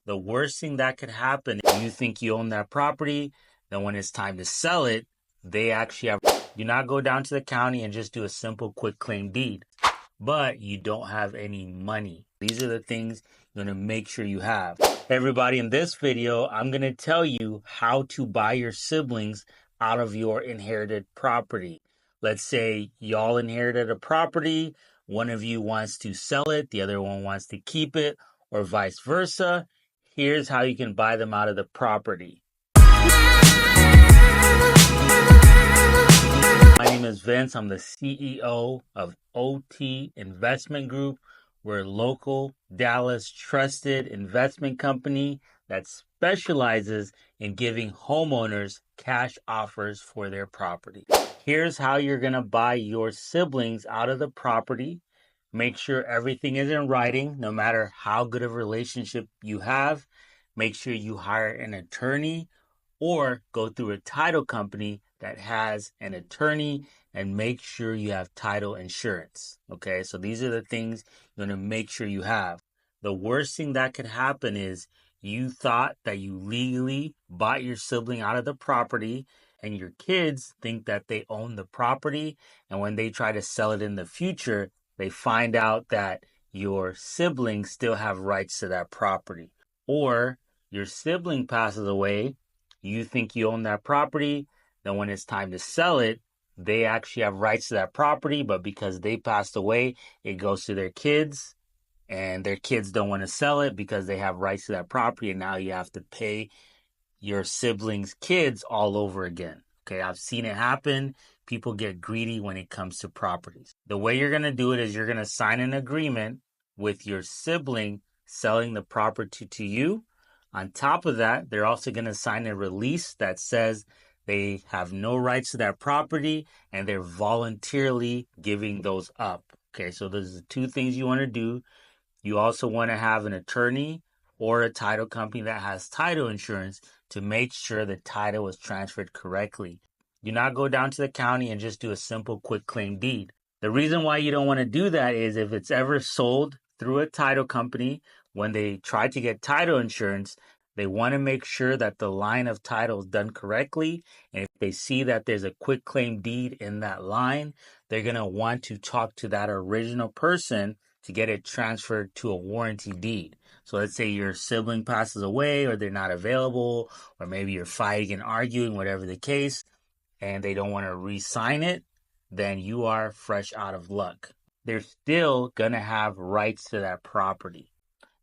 The worst thing that could happen is you think you own that property, then when it's time to sell it, they actually have. Do not go down to the county and just do a simple quick claim deed, but you don't have any money. These are the things you're going to make sure you have. Hey everybody, in this video, I'm going to tell you how to buy your siblings out of your inherited property. Let's say y'all inherited a property, one of you wants to sell it, the other one wants to keep it, or vice versa. Here's how you can buy them out of the property. My name is Vince. I'm the CEO of OT Investment Group. We're a local Dallas trusted investment company that specializes in giving homeowners cash offers for their property. Here's how you're going to buy your siblings out of the property. Make sure everything is in writing, no matter how good of a relationship you have. Make sure you hire an attorney or go through a title company that has an attorney, and make sure you have title insurance. Okay, so these are the things you're going to make sure you have. The worst thing that could happen is you thought that you legally bought your sibling out of the property, and your kids think that they own the property, and when they try to sell it in the future, they find out that your siblings still have rights to that property. Or your sibling passes away, you think you own that property, then when it's time to sell it, they actually have rights to that property, but because they passed away, it goes to their kids, and their kids don't want to sell it because they have rights to that property, and now you have to pay your siblings' kids all over again. Okay, I've seen it happen. People get greedy when it comes to properties. The way you're going to do it is you're going to sign an agreement with your sibling selling the property to you. On top of that, they're also going to sign a release that says they have no rights to that property and they're voluntarily giving those up. Okay, so those are the two things you want to do. You also want to have an attorney or a title company that has title insurance to make sure the title was transferred correctly. Do not go down to the county and just do a simple quick claim deed. The reason why you don't want to do that is if it's ever sold through a title company, when they try to get title insurance, they want to make sure that the line of title is done correctly. And if they see that there's a quick claim deed in that line, they're going to want to talk to that original person to get it transferred to a warranty deed. So let's say your sibling passes away or they're not available, or maybe you're fighting and arguing, whatever the case, and they don't want to re-sign it, then you are fresh out of luck. They're still going to have rights to that property.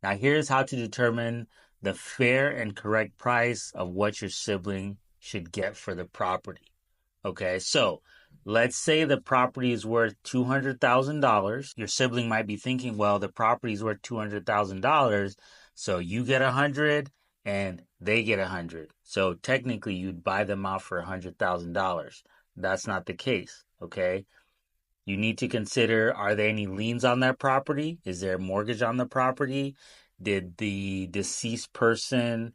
Now here's how to determine the fair and correct price of what your sibling should get for the property. Okay, so let's say the property is worth $200,000. Your sibling might be thinking, well, the property is worth $200,000, so you get $100 and they get $100. So technically, you'd buy them out for $100,000. That's not the case, okay? You need to consider, are there any liens on that property? Is there a mortgage on the property? Did the deceased person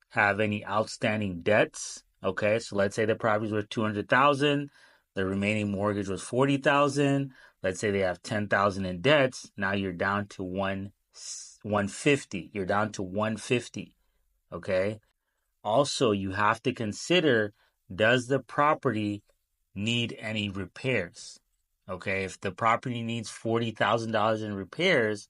have any outstanding debts? Okay, so let's say the property's worth $200,000. The remaining mortgage was $40,000. Let's say they have $10,000 in debts. Now you're down to 150. You're down to 150. Okay. Also, you have to consider, does the property need any repairs? Okay, if the property needs $40,000 in repairs,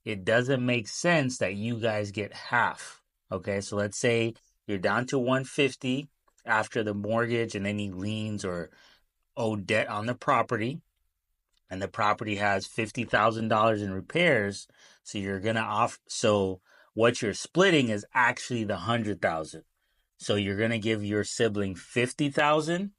it doesn't make sense that you guys get half. Okay, so let's say you're down to 150 after the mortgage and any liens or owed debt on the property, and the property has $50,000 in repairs. So you're gonna so what you're splitting is actually the $100,000. So you're gonna give your sibling $50,000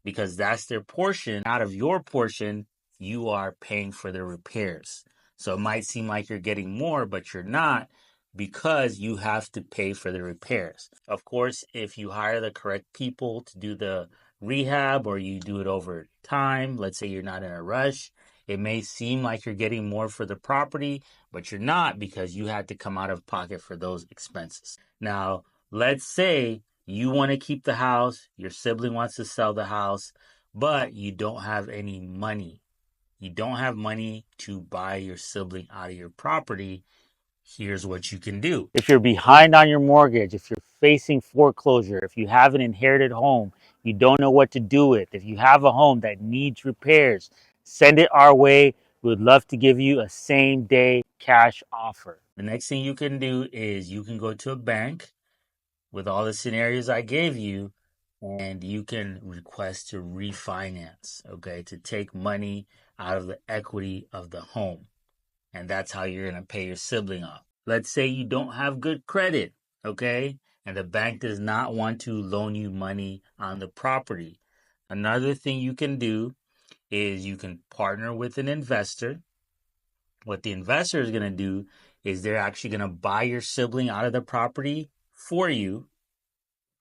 because that's their portion. Out of your portion, you are paying for the repairs. So it might seem like you're getting more, but you're not, because you have to pay for the repairs. Of course, if you hire the correct people to do the rehab, or you do it over time, let's say you're not in a rush, it may seem like you're getting more for the property, but you're not, because you had to come out of pocket for those expenses. Now, let's say you want to keep the house, your sibling wants to sell the house, but you don't have any money. You don't have money to buy your sibling out of your property. Here's what you can do. If you're behind on your mortgage, if you're facing foreclosure, if you have an inherited home, you don't know what to do with, if you have a home that needs repairs, send it our way. We would love to give you a same day cash offer. The next thing you can do is you can go to a bank with all the scenarios I gave you, and you can request to refinance, okay, to take money out of the equity of the home. And that's how you're going to pay your sibling off. Let's say you don't have good credit, okay, and the bank does not want to loan you money on the property. Another thing you can do is you can partner with an investor. What the investor is going to do is they're actually going to buy your sibling out of the property for you,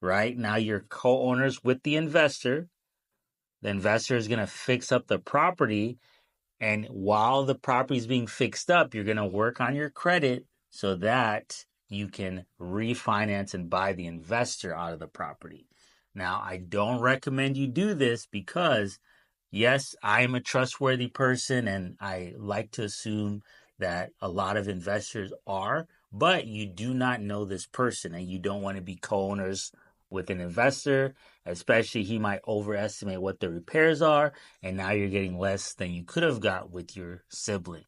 right? Now you're co-owners with the investor. The investor is going to fix up the property. And while the property is being fixed up, you're going to work on your credit so that you can refinance and buy the investor out of the property. Now, I don't recommend you do this because, yes, I am a trustworthy person and I like to assume that a lot of investors are, but you do not know this person and you don't want to be co-owners with an investor, especially he might overestimate what the repairs are, and now you're getting less than you could have got with your sibling.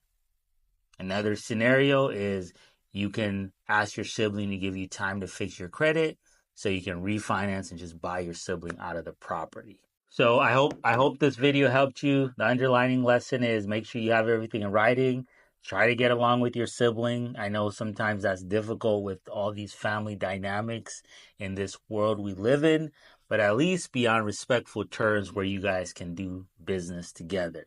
Another scenario is you can ask your sibling to give you time to fix your credit so you can refinance and just buy your sibling out of the property. So I hope this video helped you. The underlining lesson is make sure you have everything in writing. Try to get along with your sibling. I know sometimes that's difficult with all these family dynamics in this world we live in, but at least be on respectful terms where you guys can do business together.